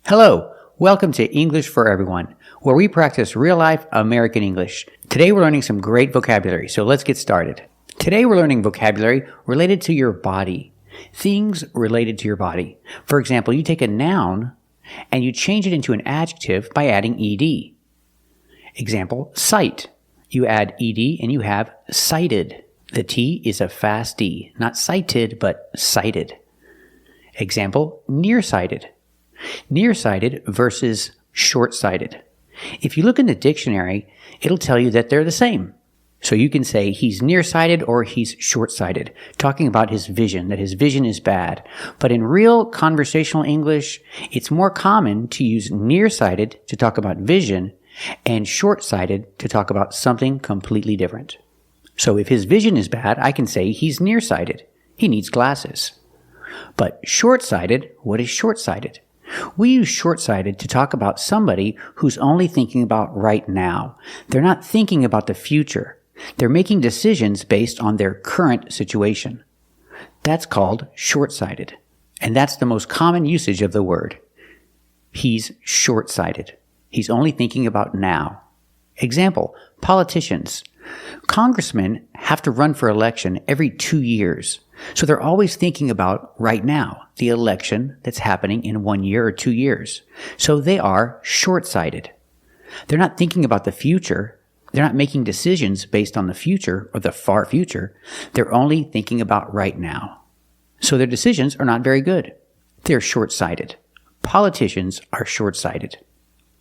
Hello, welcome to English for Everyone, where we practice real-life American English. Today we're learning some great vocabulary, so let's get started. Today we're learning vocabulary related to your body. Things related to your body. For example, you take a noun and you change it into an adjective by adding ed. Example, sight. You add ed and you have sighted. The T is a fast D, not sighted, but sighted. Example, nearsighted. Nearsighted versus short-sighted. If you look in the dictionary, it'll tell you that they're the same. So you can say he's nearsighted or he's short-sighted, talking about his vision, that his vision is bad. But in real conversational English, it's more common to use nearsighted to talk about vision and short-sighted to talk about something completely different. So if his vision is bad, I can say he's nearsighted. He needs glasses. But short-sighted, what is short-sighted? We use short-sighted to talk about somebody who's only thinking about right now. They're not thinking about the future. They're making decisions based on their current situation. That's called short-sighted. And that's the most common usage of the word. He's short-sighted. He's only thinking about now. Example, politicians. Congressmen have to run for election every 2 years. So they're always thinking about right now, the election that's happening in 1 year or 2 years. So they are short-sighted. They're not thinking about the future. They're not making decisions based on the future or the far future. They're only thinking about right now. So their decisions are not very good. They're short-sighted. Politicians are short-sighted.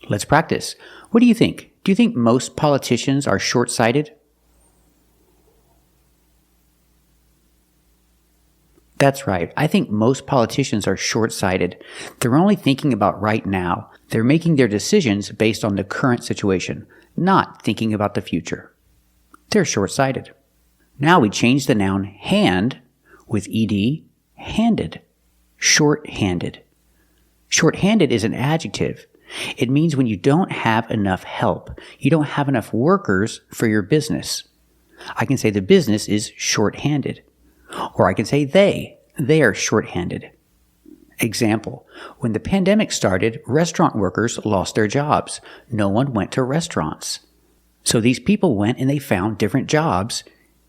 Let's practice. What do you think? Do you think most politicians are short-sighted? That's right. I think most politicians are short-sighted. They're only thinking about right now. They're making their decisions based on the current situation, not thinking about the future. They're short-sighted. Now we change the noun hand with ed, handed. Short-handed. Short-handed is an adjective. It means when you don't have enough help. You don't have enough workers for your business. I can say the business is short-handed. Or I can say they are short-handed. Example, when the pandemic started, restaurant workers lost their jobs. No one went to restaurants. So these people went and they found different jobs.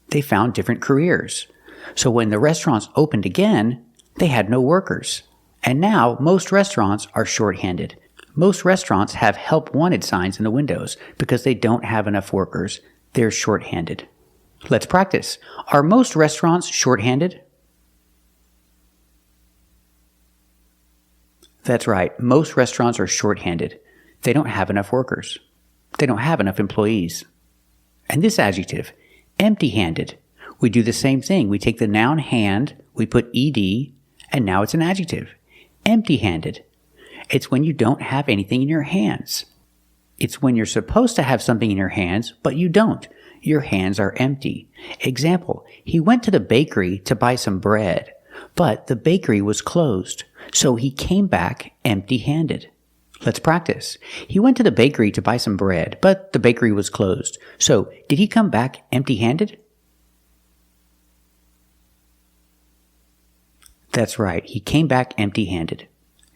They found different careers. So when the restaurants opened again, they had no workers. And now most restaurants are short-handed. Most restaurants have help wanted signs in the windows because they don't have enough workers. They're short-handed. Let's practice. Are most restaurants short-handed? That's right. Most restaurants are short-handed. They don't have enough workers. They don't have enough employees. And this adjective, empty-handed, we do the same thing. We take the noun hand, we put ed, and now it's an adjective. Empty-handed. It's when you don't have anything in your hands. It's when you're supposed to have something in your hands, but you don't. Your hands are empty. Example, he went to the bakery to buy some bread, but the bakery was closed, so he came back empty-handed. Let's practice. He went to the bakery to buy some bread, but the bakery was closed. So, did he come back empty-handed? That's right. He came back empty-handed.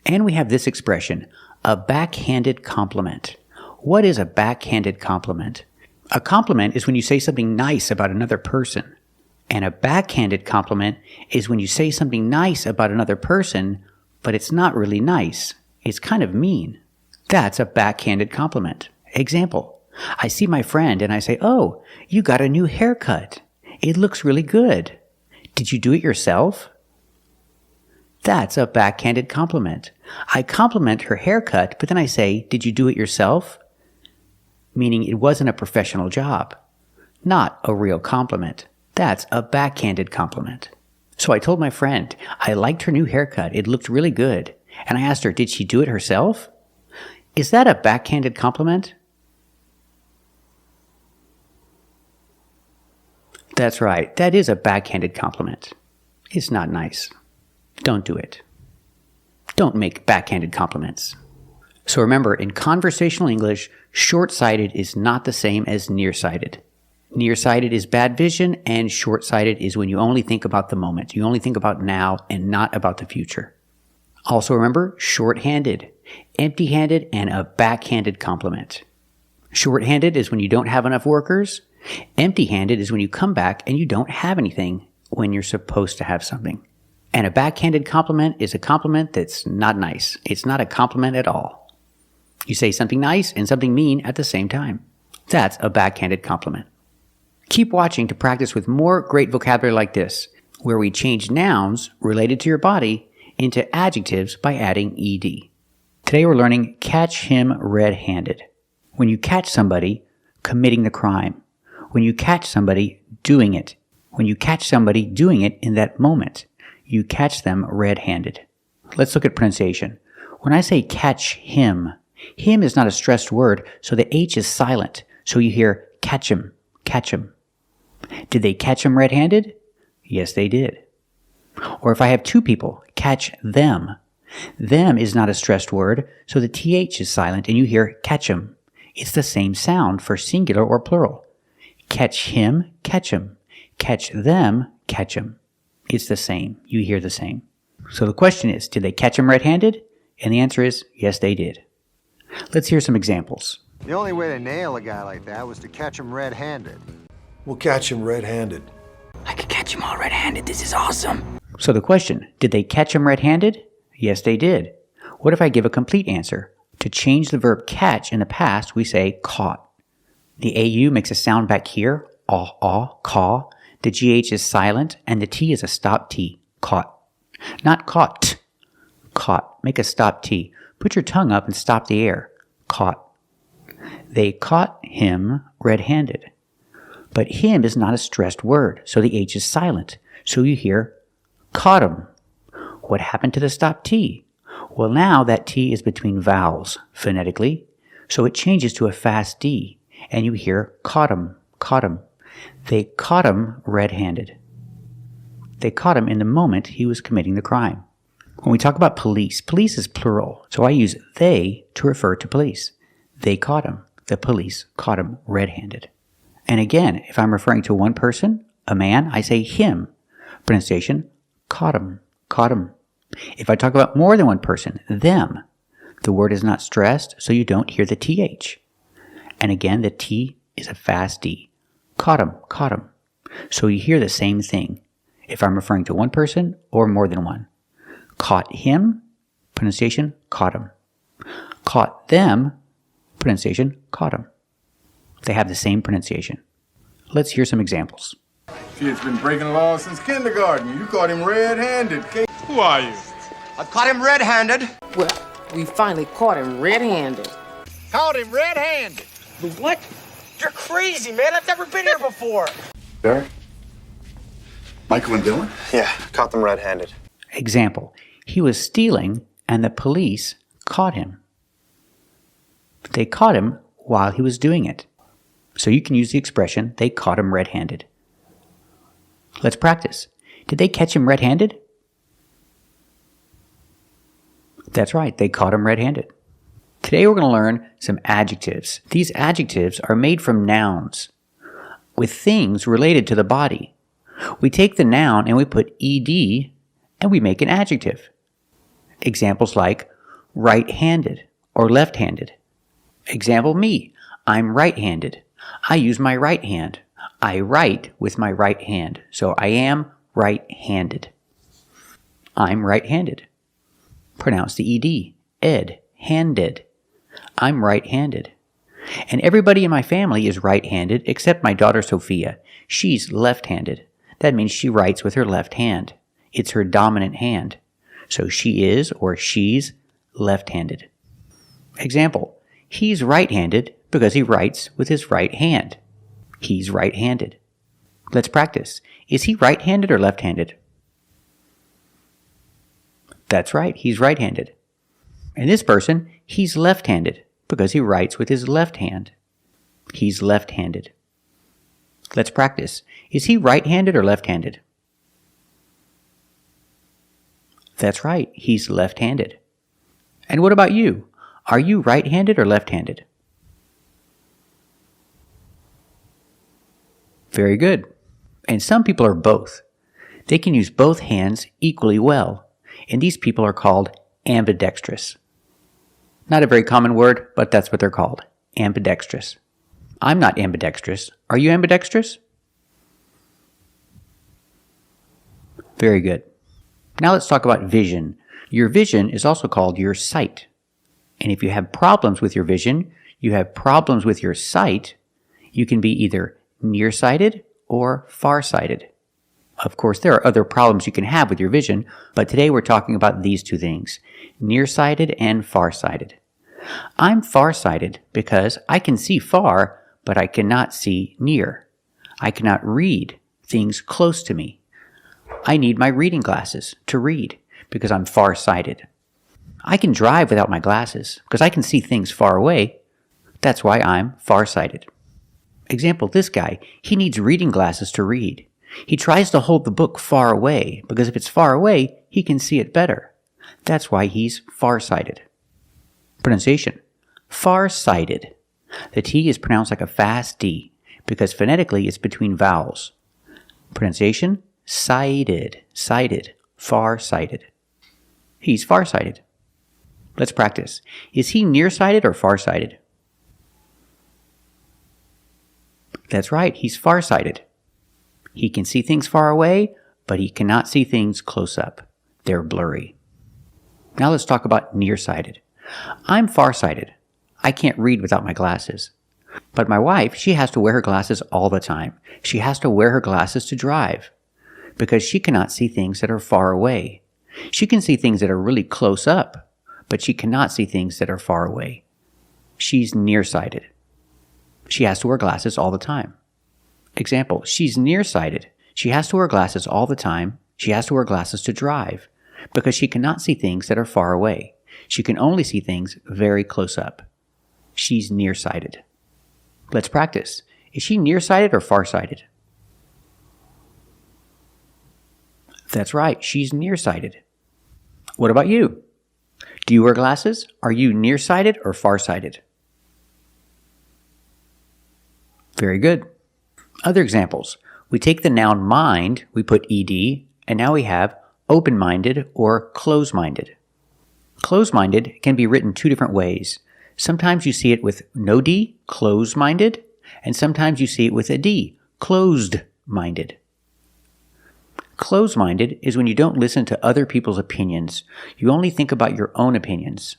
And we have this expression, a backhanded compliment. What is a backhanded compliment? A compliment is when you say something nice about another person. And a backhanded compliment is when you say something nice about another person, but it's not really nice. It's kind of mean. That's a backhanded compliment. Example, I see my friend and I say, "Oh, you got a new haircut. It looks really good. Did you do it yourself?" That's a backhanded compliment. I compliment her haircut, but then I say, "Did you do it yourself?" Meaning it wasn't a professional job. Not a real compliment. That's a backhanded compliment. So I told my friend, I liked her new haircut. It looked really good. And I asked her, did she do it herself? Is that a backhanded compliment? That's right. That is a backhanded compliment. It's not nice. Don't do it. Don't make backhanded compliments. So remember, in conversational English, short-sighted is not the same as nearsighted. Nearsighted is bad vision, and short-sighted is when you only think about the moment. You only think about now and not about the future. Also remember, short-handed. empty-handed, and a backhanded compliment. Shorthanded is when you don't have enough workers. Empty-handed is when you come back and you don't have anything when you're supposed to have something. And a backhanded compliment is a compliment that's not nice. It's not a compliment at all. You say something nice and something mean at the same time. That's a backhanded compliment. Keep watching to practice with more great vocabulary like this, where we change nouns related to your body into adjectives by adding ed. Today we're learning catch him red-handed. When you catch somebody committing the crime. When you catch somebody doing it. When you catch somebody doing it in that moment. You catch them red-handed. Let's look at pronunciation. When I say catch him, him is not a stressed word, so the H is silent. So you hear catch him, catch him. Did they catch him red-handed? Yes, they did. Or if I have two people, catch them. Them is not a stressed word, so the TH is silent and you hear catch him. It's the same sound for singular or plural. Catch him, catch him. Catch them, catch him. It's the same. You hear the same. So the question is, did they catch him red-handed? And the answer is, yes, they did. Let's hear some examples. The only way to nail a guy like that was to catch him red-handed. We'll catch him red-handed. I could catch him all red-handed. This is awesome. So the question, did they catch him red-handed? Yes, they did. What if I give a complete answer? To change the verb catch in the past, we say caught. The AU makes a sound back here, caw. The GH is silent, and the T is a stop T, caught. Not caught, caught. Make a stop T. Put your tongue up and stop the air, caught. They caught him red-handed. But him is not a stressed word, so the H is silent. So you hear caught him. What happened to the stop T? Well, now that T is between vowels, phonetically, so it changes to a fast D, and you hear caught him, caught him. They caught him red-handed. They caught him in the moment he was committing the crime. When we talk about police, police is plural, so I use they to refer to police. They caught him. The police caught him red-handed. And again, if I'm referring to one person, a man, I say him. Pronunciation, caught him, caught him. If I talk about more than one person, them, the word is not stressed, so you don't hear the TH. And again, the T is a fast D. Caught him, caught him. So you hear the same thing if I'm referring to one person or more than one. Caught him, pronunciation, caught him. Caught them, pronunciation, caught him. They have the same pronunciation. Let's hear some examples. Kid's been breaking laws since kindergarten. You caught him red-handed. Who are you? I caught him red-handed. Well, we finally caught him red-handed. Caught him red-handed. What? You're crazy, man. I've never been here before. Derek? Michael and Dylan? Yeah, caught them red-handed. Example, he was stealing and the police caught him. They caught him while he was doing it. So you can use the expression, they caught him red-handed. Let's practice. Did they catch him red-handed? That's right, they caught him red-handed. Today we're going to learn some adjectives. These adjectives are made from nouns with things related to the body. We take the noun and we put ed and we make an adjective. Examples like right-handed or left-handed. Example me, I'm right-handed. I use my right hand. I write with my right hand, so I am right-handed. I'm right-handed. Pronounce the ed, handed. I'm right-handed. And everybody in my family is right-handed except my daughter Sophia. She's left-handed. That means she writes with her left hand. It's her dominant hand. So she is or she's left-handed. Example, he's right-handed because he writes with his right hand. He's right-handed. Let's practice. Is he right-handed or left-handed? That's right, he's right-handed. And this person, he's left-handed because he writes with his left hand. He's left-handed. Let's practice. Is he right-handed or left-handed? That's right, he's left-handed. And what about you? Are you right-handed or left-handed? Very good. And some people are both. They can use both hands equally well. And these people are called ambidextrous. Not a very common word, but that's what they're called. Ambidextrous. I'm not ambidextrous. Are you ambidextrous? Very good. Now let's talk about vision. Your vision is also called your sight. And if you have problems with your vision, you have problems with your sight, you can be either nearsighted or farsighted. Of course, there are other problems you can have with your vision, but today we're talking about these two things, nearsighted and farsighted. I'm farsighted because I can see far, but I cannot see near. I cannot read things close to me. I need my reading glasses to read because I'm farsighted. I can drive without my glasses because I can see things far away. That's why I'm farsighted. Example, this guy, he needs reading glasses to read. He tries to hold the book far away because if it's far away, he can see it better. That's why he's farsighted. Pronunciation, farsighted. The T is pronounced like a fast D because phonetically it's between vowels. Pronunciation, sighted, sighted, farsighted. He's farsighted. Let's practice. Is he nearsighted or farsighted? That's right, he's farsighted. He can see things far away, but he cannot see things close up. They're blurry. Now let's talk about nearsighted. I'm farsighted. I can't read without my glasses. But my wife, she has to wear her glasses all the time. She has to wear her glasses to drive because she cannot see things that are far away. She can see things that are really close up, but she cannot see things that are far away. She's nearsighted. She has to wear glasses all the time. Example, she's nearsighted. She has to wear glasses all the time. She has to wear glasses to drive because she cannot see things that are far away. She can only see things very close up. She's nearsighted. Let's practice. Is she nearsighted or farsighted? That's right, she's nearsighted. What about you? Do you wear glasses? Are you nearsighted or farsighted? Very good. Other examples. We take the noun mind, we put ed, and now we have open-minded or close-minded. Close-minded can be written two different ways. Sometimes you see it with no D, close-minded, and sometimes you see it with a D, closed-minded. Close-minded is when you don't listen to other people's opinions. You only think about your own opinions.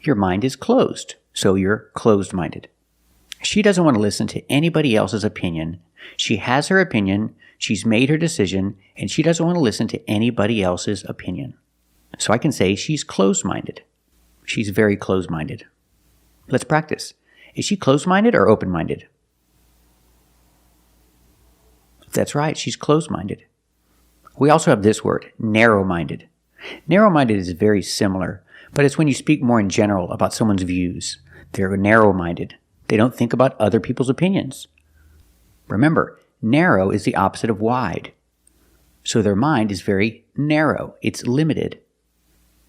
Your mind is closed, so you're closed-minded. She doesn't want to listen to anybody else's opinion. She has her opinion, she's made her decision, and she doesn't want to listen to anybody else's opinion. So I can say she's closed-minded. She's very closed-minded. Let's practice. Is she closed-minded or open-minded? That's right, she's closed-minded. We also have this word, narrow-minded. Narrow-minded is very similar, but it's when you speak more in general about someone's views. They're narrow-minded. They don't think about other people's opinions. Remember, narrow is the opposite of wide. So their mind is very narrow. It's limited.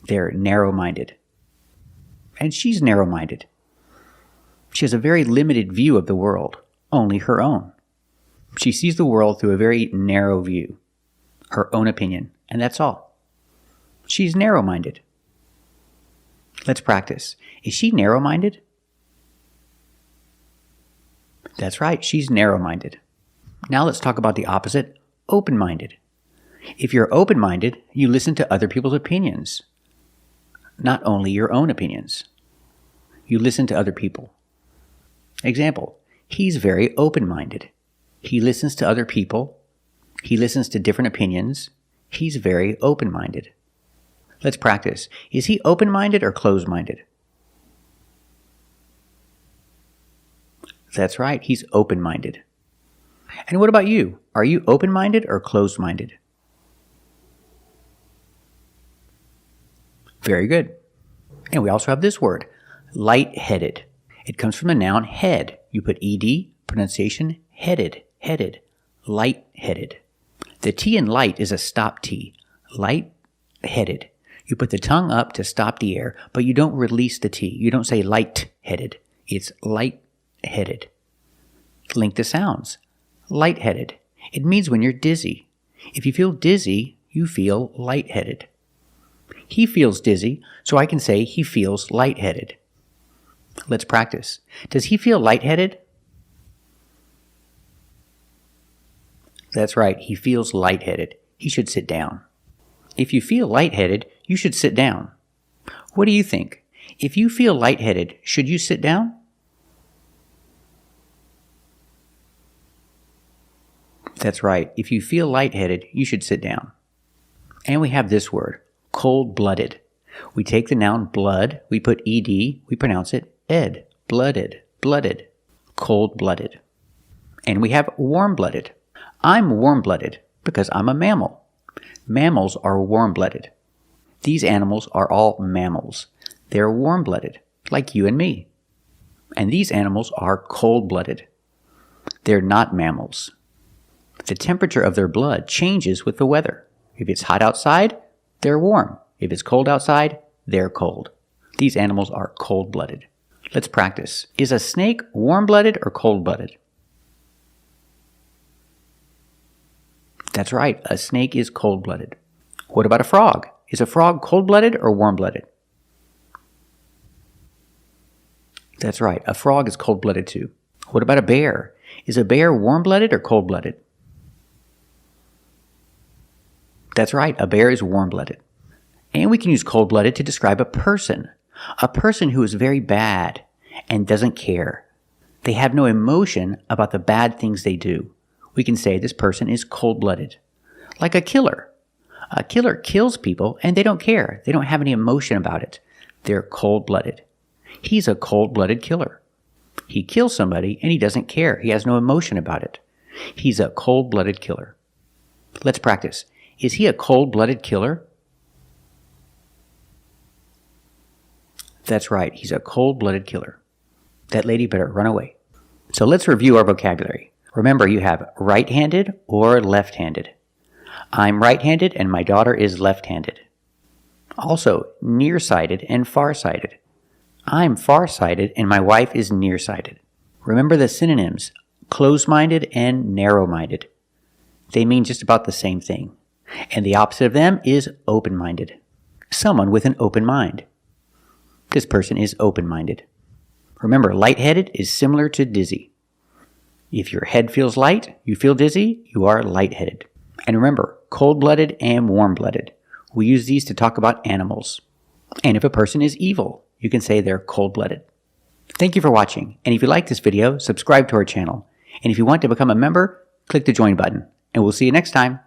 They're narrow-minded. And she's narrow-minded. She has a very limited view of the world, only her own. She sees the world through a very narrow view, her own opinion, and that's all. She's narrow-minded. Let's practice. Is she narrow-minded? That's right, she's narrow-minded. Now let's talk about the opposite, open-minded. If you're open-minded, you listen to other people's opinions, not only your own opinions. You listen to other people. Example, he's very open-minded. He listens to other people. He listens to different opinions. He's very open-minded. Let's practice. Is he open-minded or closed-minded? That's right, he's open-minded. And what about you? Are you open-minded or closed-minded? Very good. And we also have this word, light-headed. It comes from the noun head. You put ed, pronunciation, headed, headed, light-headed. The T in light is a stop T, light-headed. You put the tongue up to stop the air, but you don't release the T. You don't say light-headed. It's light-headed. Link the sounds. Light-headed. It means when you're dizzy. If you feel dizzy, you feel light-headed. He feels dizzy, so I can say he feels light-headed. Let's practice. Does he feel lightheaded? That's right, he feels lightheaded. He should sit down. If you feel lightheaded, you should sit down. What do you think? If you feel lightheaded, should you sit down? That's right. If you feel lightheaded, you should sit down. And we have this word, cold-blooded. We take the noun blood, we put ed, we pronounce it ed, blooded, blooded, cold-blooded. And we have warm-blooded. I'm warm-blooded because I'm a mammal. Mammals are warm-blooded. These animals are all mammals. They're warm-blooded, like you and me. And these animals are cold-blooded. They're not mammals. The temperature of their blood changes with the weather. If it's hot outside, they're warm. If it's cold outside, they're cold. These animals are cold-blooded. Let's practice. Is a snake warm-blooded or cold-blooded? That's right, a snake is cold-blooded. What about a frog? Is a frog cold-blooded or warm-blooded? That's right, a frog is cold-blooded too. What about a bear? Is a bear warm-blooded or cold-blooded? That's right, a bear is warm-blooded. And we can use cold-blooded to describe a person who is very bad and doesn't care. They have no emotion about the bad things they do. We can say this person is cold-blooded. Like a killer. A killer kills people and they don't care. They don't have any emotion about it. They're cold-blooded. He's a cold-blooded killer. He kills somebody and he doesn't care. He has no emotion about it. He's a cold-blooded killer. Let's practice. Is he a cold-blooded killer? That's right. He's a cold-blooded killer. That lady better run away. So let's review our vocabulary. Remember, you have right-handed or left-handed. I'm right-handed and my daughter is left-handed. Also, nearsighted and farsighted. I'm farsighted and my wife is nearsighted. Remember the synonyms, close-minded and narrow-minded. They mean just about the same thing. And the opposite of them is open-minded. Someone with an open mind. This person is open-minded. Remember, lightheaded is similar to dizzy. If your head feels light, you feel dizzy, you are lightheaded. And remember, cold-blooded and warm-blooded. We use these to talk about animals. And if a person is evil, you can say they're cold-blooded. Thank you for watching. And if you like this video, subscribe to our channel. And if you want to become a member, click the join button. And we'll see you next time.